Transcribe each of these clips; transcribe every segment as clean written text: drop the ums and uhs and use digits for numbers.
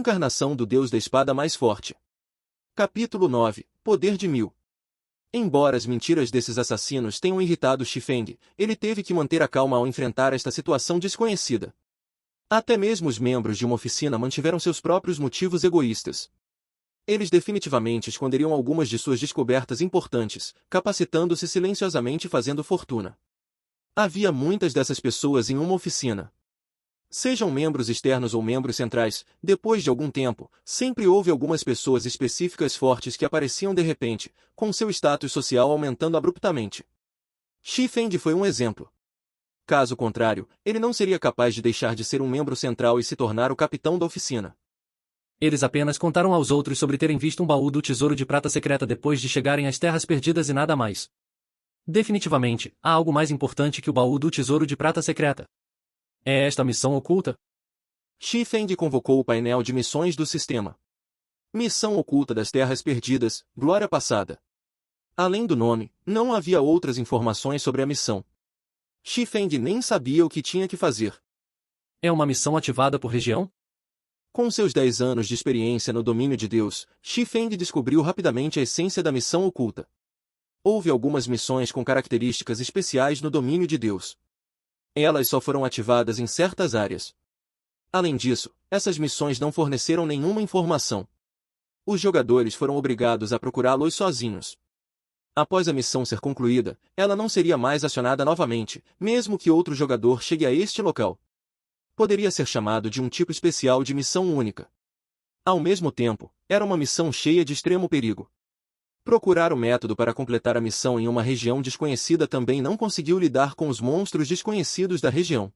Encarnação do Deus da Espada Mais Forte. Capítulo 9. Poder de Mil. Embora as mentiras desses assassinos tenham irritado Xifeng, ele teve que manter a calma ao enfrentar esta situação desconhecida. Até mesmo os membros de uma oficina mantiveram seus próprios motivos egoístas. Eles definitivamente esconderiam algumas de suas descobertas importantes, capacitando-se silenciosamente e fazendo fortuna. Havia muitas dessas pessoas em uma oficina. Sejam membros externos ou membros centrais, depois de algum tempo, sempre houve algumas pessoas específicas fortes que apareciam de repente, com seu status social aumentando abruptamente. Xifeng foi um exemplo. Caso contrário, ele não seria capaz de deixar de ser um membro central e se tornar o capitão da oficina. Eles apenas contaram aos outros sobre terem visto um baú do tesouro de prata secreta depois de chegarem às Terras Perdidas e nada mais. Definitivamente, há algo mais importante que o baú do tesouro de prata secreta. É esta a missão oculta? Xifeng convocou o painel de missões do sistema. Missão oculta das Terras Perdidas, Glória Passada. Além do nome, não havia outras informações sobre a missão. Xifeng nem sabia o que tinha que fazer. É uma missão ativada por região? Com seus 10 anos de experiência no domínio de Deus, Xifeng descobriu rapidamente a essência da missão oculta. Houve algumas missões com características especiais no domínio de Deus. Elas só foram ativadas em certas áreas. Além disso, essas missões não forneceram nenhuma informação. Os jogadores foram obrigados a procurá-los sozinhos. Após a missão ser concluída, ela não seria mais acionada novamente, mesmo que outro jogador chegue a este local. Poderia ser chamado de um tipo especial de missão única. Ao mesmo tempo, era uma missão cheia de extremo perigo. Procurar o método para completar a missão em uma região desconhecida também não conseguiu lidar com os monstros desconhecidos da região.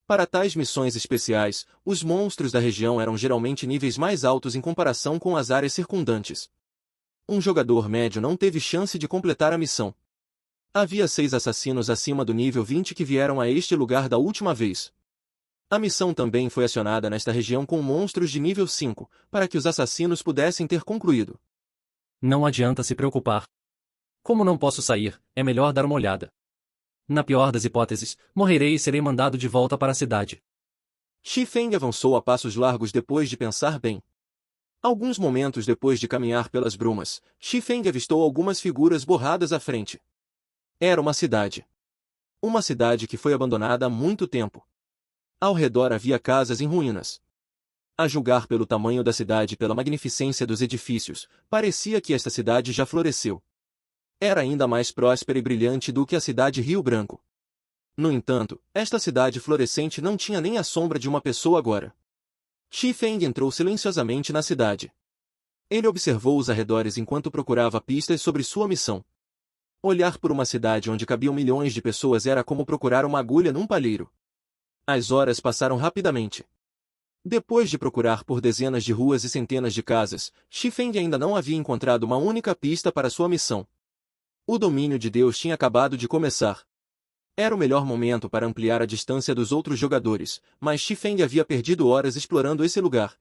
Para tais missões especiais, os monstros da região eram geralmente níveis mais altos em comparação com as áreas circundantes. Um jogador médio não teve chance de completar a missão. Havia 6 assassinos acima do nível 20 que vieram a este lugar da última vez. A missão também foi acionada nesta região com monstros de nível 5, para que os assassinos pudessem ter concluído. Não adianta se preocupar. Como não posso sair, é melhor dar uma olhada. Na pior das hipóteses, morrerei e serei mandado de volta para a cidade. Xifeng avançou a passos largos depois de pensar bem. Alguns momentos depois de caminhar pelas brumas, Xifeng avistou algumas figuras borradas à frente. Era uma cidade. Uma cidade que foi abandonada há muito tempo. Ao redor havia casas em ruínas. A julgar pelo tamanho da cidade e pela magnificência dos edifícios, parecia que esta cidade já floresceu. Era ainda mais próspera e brilhante do que a cidade Rio Branco. No entanto, esta cidade florescente não tinha nem a sombra de uma pessoa agora. Xifeng entrou silenciosamente na cidade. Ele observou os arredores enquanto procurava pistas sobre sua missão. Olhar por uma cidade onde cabiam milhões de pessoas era como procurar uma agulha num palheiro. As horas passaram rapidamente. Depois de procurar por dezenas de ruas e centenas de casas, Xifeng ainda não havia encontrado uma única pista para sua missão. O domínio de Deus tinha acabado de começar. Era o melhor momento para ampliar a distância dos outros jogadores, mas Xifeng havia perdido horas explorando esse lugar.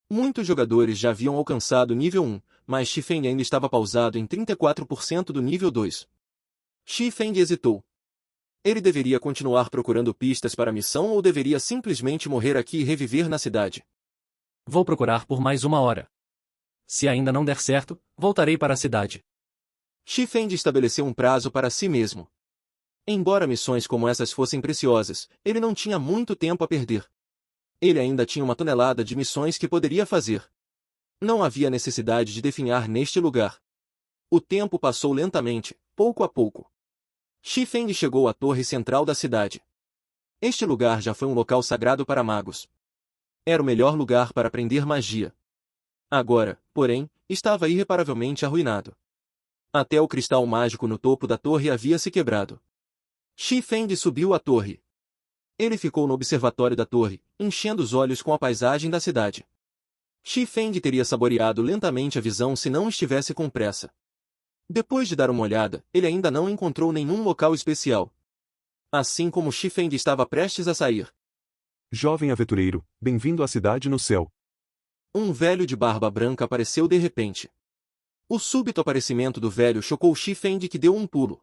Muitos jogadores já haviam alcançado nível 1, mas Xifeng ainda estava pausado em 34% do nível 2. Xifeng hesitou. Ele deveria continuar procurando pistas para a missão ou deveria simplesmente morrer aqui e reviver na cidade? Vou procurar por mais uma hora. Se ainda não der certo, voltarei para a cidade. Xifeng estabeleceu um prazo para si mesmo. Embora missões como essas fossem preciosas, ele não tinha muito tempo a perder. Ele ainda tinha uma tonelada de missões que poderia fazer. Não havia necessidade de definhar neste lugar. O tempo passou lentamente, pouco a pouco. Xifeng chegou à torre central da cidade. Este lugar já foi um local sagrado para magos. Era o melhor lugar para aprender magia. Agora, porém, estava irreparavelmente arruinado. Até o cristal mágico no topo da torre havia se quebrado. Xifeng subiu à torre. Ele ficou no observatório da torre, enchendo os olhos com a paisagem da cidade. Xifeng teria saboreado lentamente a visão se não estivesse com pressa. Depois de dar uma olhada, ele ainda não encontrou nenhum local especial. Assim como Xifeng estava prestes a sair. Jovem aventureiro, bem-vindo à cidade no céu. Um velho de barba branca apareceu de repente. O súbito aparecimento do velho chocou Xifeng que deu um pulo.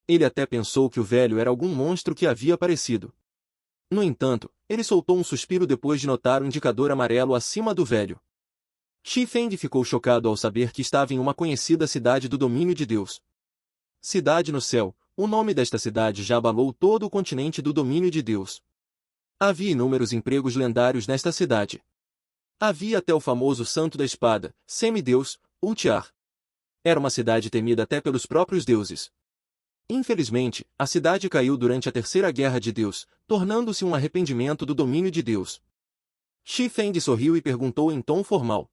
Ele até pensou que o velho era algum monstro que havia aparecido. No entanto, ele soltou um suspiro depois de notar o indicador amarelo acima do velho. Shi Feng ficou chocado ao saber que estava em uma conhecida cidade do domínio de Deus. Cidade no céu, o nome desta cidade já abalou todo o continente do domínio de Deus. Havia inúmeros empregos lendários nesta cidade. Havia até o famoso Santo da Espada, semideus, Ultiar. Era uma cidade temida até pelos próprios deuses. Infelizmente, a cidade caiu durante a Terceira Guerra de Deus, tornando-se um arrependimento do domínio de Deus. Shi Feng sorriu e perguntou em tom formal.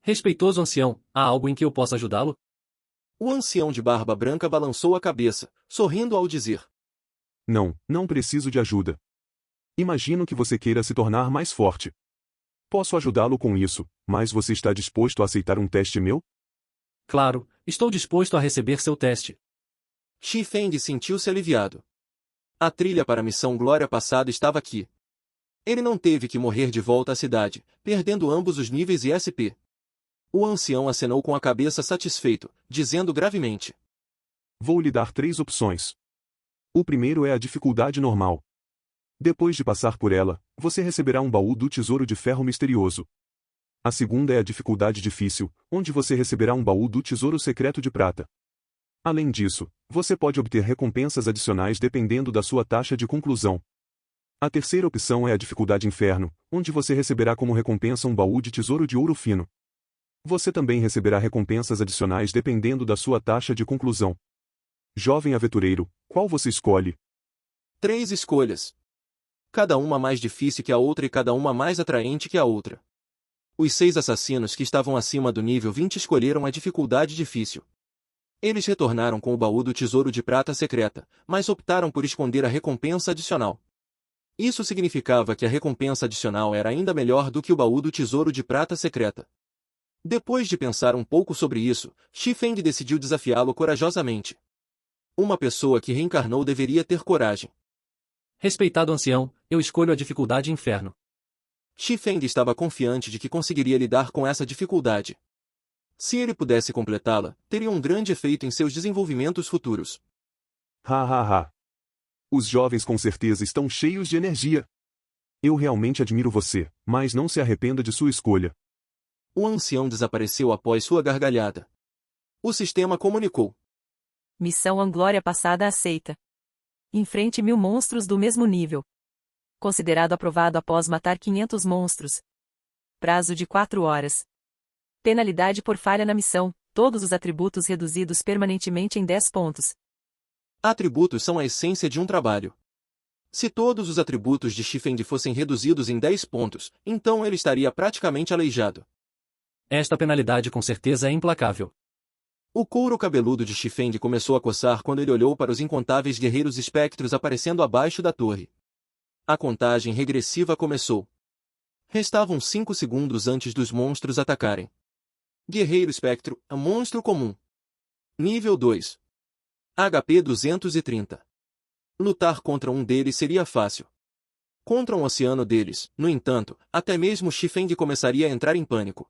Respeitoso ancião, há algo em que eu possa ajudá-lo? O ancião de barba branca balançou a cabeça, sorrindo ao dizer. Não preciso de ajuda. Imagino que você queira se tornar mais forte. Posso ajudá-lo com isso, mas você está disposto a aceitar um teste meu? Claro, estou disposto a receber seu teste. Shi Feng sentiu-se aliviado. A trilha para a missão Glória Passada estava aqui. Ele não teve que morrer de volta à cidade, perdendo ambos os níveis e SP. O ancião acenou com a cabeça satisfeito, dizendo gravemente. Vou lhe dar 3 opções. O primeiro é a dificuldade normal. Depois de passar por ela, você receberá um baú do Tesouro de Ferro Misterioso. A segunda é a dificuldade difícil, onde você receberá um baú do Tesouro Secreto de Prata. Além disso, você pode obter recompensas adicionais dependendo da sua taxa de conclusão. A terceira opção é a dificuldade Inferno, onde você receberá como recompensa um baú de tesouro de ouro fino. Você também receberá recompensas adicionais dependendo da sua taxa de conclusão. Jovem aventureiro, qual você escolhe? 3 escolhas. Cada uma mais difícil que a outra e cada uma mais atraente que a outra. Os 6 assassinos que estavam acima do nível 20 escolheram a dificuldade difícil. Eles retornaram com o baú do tesouro de prata secreta, mas optaram por esconder a recompensa adicional. Isso significava que a recompensa adicional era ainda melhor do que o baú do tesouro de prata secreta. Depois de pensar um pouco sobre isso, Shi Feng decidiu desafiá-lo corajosamente. Uma pessoa que reencarnou deveria ter coragem. Respeitado ancião, eu escolho a dificuldade Inferno. Shi Feng estava confiante de que conseguiria lidar com essa dificuldade. Se ele pudesse completá-la, teria um grande efeito em seus desenvolvimentos futuros. Ha. Os jovens com certeza estão cheios de energia. Eu realmente admiro você, mas não se arrependa de sua escolha. O ancião desapareceu após sua gargalhada. O sistema comunicou. Missão Glória Passada aceita. Enfrente 1000 monstros do mesmo nível. Considerado aprovado após matar 500 monstros. Prazo de 4 horas. Penalidade por falha na missão, todos os atributos reduzidos permanentemente em 10 pontos. Atributos são a essência de um trabalho. Se todos os atributos de Shi Feng fossem reduzidos em 10 pontos, então ele estaria praticamente aleijado. Esta penalidade com certeza é implacável. O couro cabeludo de Shi Feng começou a coçar quando ele olhou para os incontáveis guerreiros espectros aparecendo abaixo da torre. A contagem regressiva começou. Restavam 5 segundos antes dos monstros atacarem. Guerreiro espectro, monstro comum. Nível 2. HP 230. Lutar contra um deles seria fácil. Contra um oceano deles, no entanto, até mesmo Shi Feng começaria a entrar em pânico.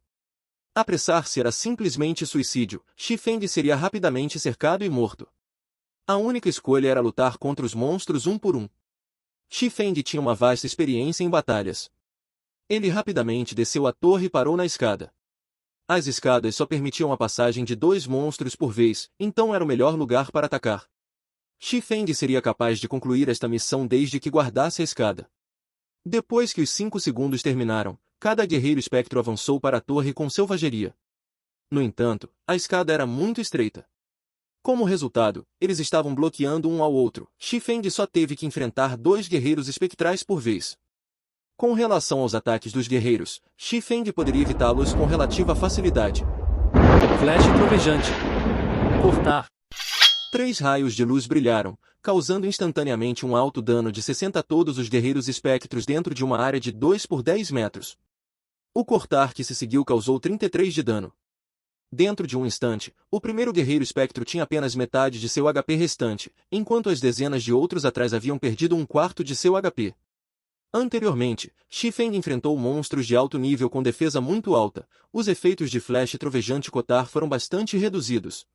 Apressar-se era simplesmente suicídio, Shi Feng seria rapidamente cercado e morto. A única escolha era lutar contra os monstros um por um. Shi Feng tinha uma vasta experiência em batalhas. Ele rapidamente desceu a torre e parou na escada. As escadas só permitiam a passagem de 2 monstros por vez, então era o melhor lugar para atacar. Shi Feng seria capaz de concluir esta missão desde que guardasse a escada. Depois que os 5 segundos terminaram, cada guerreiro espectro avançou para a torre com selvageria. No entanto, a escada era muito estreita. Como resultado, eles estavam bloqueando um ao outro. Shi Feng só teve que enfrentar 2 guerreiros espectrais por vez. Com relação aos ataques dos guerreiros, Shi Feng poderia evitá-los com relativa facilidade. Flash trovejante. Cortar. 3 raios de luz brilharam, causando instantaneamente um alto dano de 60 a todos os guerreiros espectros dentro de uma área de 2 por 10 metros. O cortar que se seguiu causou 33 de dano. Dentro de um instante, o primeiro guerreiro espectro tinha apenas metade de seu HP restante, enquanto as dezenas de outros atrás haviam perdido 1/4 de seu HP. Anteriormente, Shi Feng enfrentou monstros de alto nível com defesa muito alta, os efeitos de flash trovejante Kotar foram bastante reduzidos.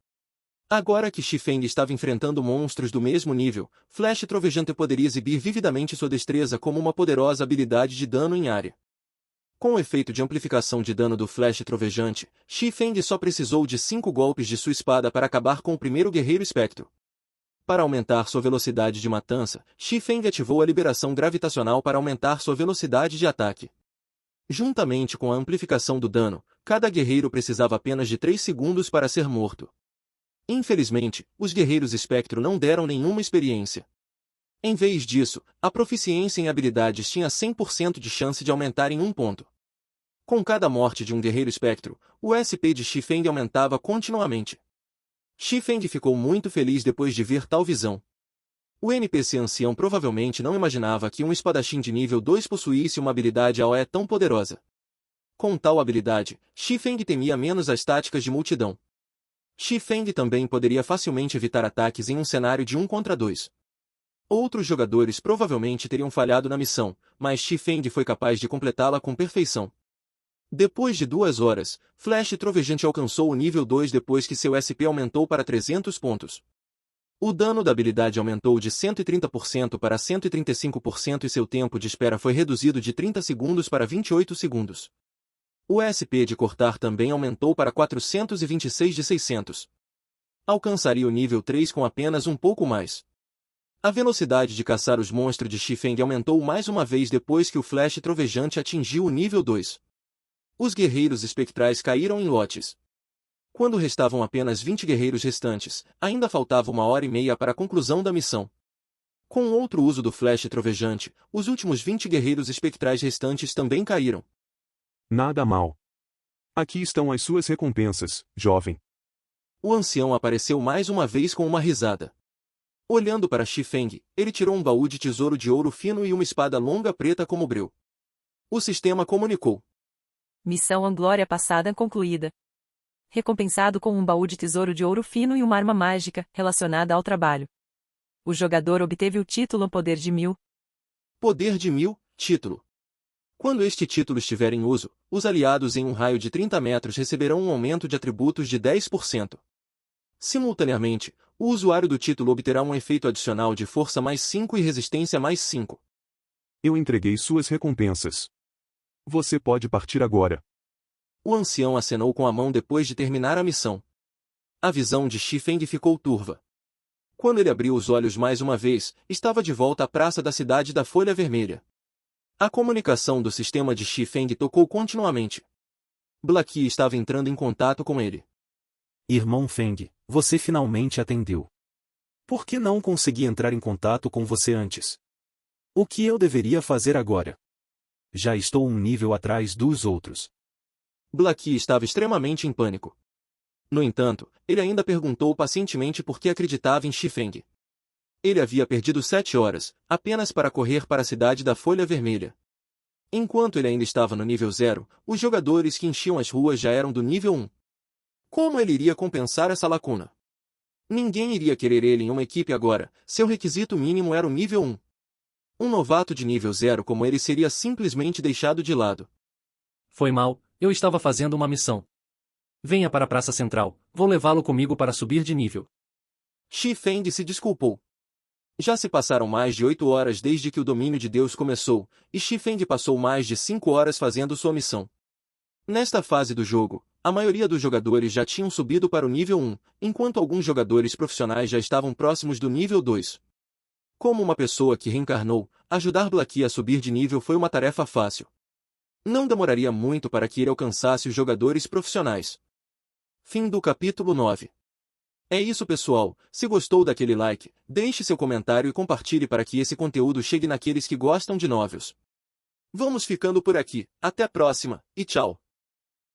Agora que Xifeng estava enfrentando monstros do mesmo nível, Flash Trovejante poderia exibir vividamente sua destreza como uma poderosa habilidade de dano em área. Com o efeito de amplificação de dano do Flash Trovejante, Xifeng só precisou de 5 golpes de sua espada para acabar com o primeiro guerreiro espectro. Para aumentar sua velocidade de matança, Xifeng ativou a liberação gravitacional para aumentar sua velocidade de ataque. Juntamente com a amplificação do dano, cada guerreiro precisava apenas de 3 segundos para ser morto. Infelizmente, os guerreiros espectro não deram nenhuma experiência. Em vez disso, a proficiência em habilidades tinha 100% de chance de aumentar em 1 ponto. Com cada morte de um guerreiro espectro, o SP de Xifeng aumentava continuamente. Xifeng ficou muito feliz depois de ver tal visão. O NPC ancião provavelmente não imaginava que um espadachim de nível 2 possuísse uma habilidade AOE tão poderosa. Com tal habilidade, Xifeng temia menos as táticas de multidão. Xifeng também poderia facilmente evitar ataques em um cenário de 1 contra 2. Outros jogadores provavelmente teriam falhado na missão, mas Xifeng foi capaz de completá-la com perfeição. Depois de 2 horas, Flash Trovejante alcançou o nível 2 depois que seu SP aumentou para 300 pontos. O dano da habilidade aumentou de 130% para 135% e seu tempo de espera foi reduzido de 30 segundos para 28 segundos. O SP de cortar também aumentou para 426 de 600. Alcançaria o nível 3 com apenas um pouco mais. A velocidade de caçar os monstros de Xifeng aumentou mais uma vez depois que o Flash Trovejante atingiu o nível 2. Os guerreiros espectrais caíram em lotes. Quando restavam apenas 20 guerreiros restantes, ainda faltava 1h30 para a conclusão da missão. Com outro uso do Flash Trovejante, os últimos 20 guerreiros espectrais restantes também caíram. Nada mal. Aqui estão as suas recompensas, jovem. O ancião apareceu mais uma vez com uma risada. Olhando para Xifeng, ele tirou um baú de tesouro de ouro fino e uma espada longa preta como breu. O sistema comunicou. Missão Anglória passada concluída. Recompensado com um baú de tesouro de ouro fino e uma arma mágica, relacionada ao trabalho. O jogador obteve o título Poder de 1000. Poder de 1000, título. Quando este título estiver em uso, os aliados em um raio de 30 metros receberão um aumento de atributos de 10%. Simultaneamente, o usuário do título obterá um efeito adicional de força mais 5 e resistência mais 5. Eu entreguei suas recompensas. Você pode partir agora. O ancião acenou com a mão depois de terminar a missão. A visão de Xifeng ficou turva. Quando ele abriu os olhos mais uma vez, estava de volta à praça da cidade da Folha Vermelha. A comunicação do sistema de Xifeng tocou continuamente. Blackie estava entrando em contato com ele. Irmão Feng, você finalmente atendeu. Por que não consegui entrar em contato com você antes? O que eu deveria fazer agora? Já estou um nível atrás dos outros. Blackie estava extremamente em pânico. No entanto, ele ainda perguntou pacientemente por que acreditava em Xifeng. Ele havia perdido 7 horas, apenas para correr para a cidade da Folha Vermelha. Enquanto ele ainda estava no nível 0, os jogadores que enchiam as ruas já eram do nível 1. Como ele iria compensar essa lacuna? Ninguém iria querer ele em uma equipe agora, seu requisito mínimo era o nível 1. Um novato de nível 0 como ele seria simplesmente deixado de lado. Foi mal, eu estava fazendo uma missão. Venha para a Praça Central, vou levá-lo comigo para subir de nível. Xifeng se desculpou. Já se passaram mais de 8 horas desde que o domínio de Deus começou, e Xifeng passou mais de 5 horas fazendo sua missão. Nesta fase do jogo, a maioria dos jogadores já tinham subido para o nível 1, enquanto alguns jogadores profissionais já estavam próximos do nível 2. Como uma pessoa que reencarnou, ajudar Blackie a subir de nível foi uma tarefa fácil. Não demoraria muito para que ele alcançasse os jogadores profissionais. Fim do capítulo 9. É isso, pessoal. Se gostou daquele like, deixe seu comentário e compartilhe para que esse conteúdo chegue naqueles que gostam de novels. Vamos ficando por aqui. Até a próxima, e tchau!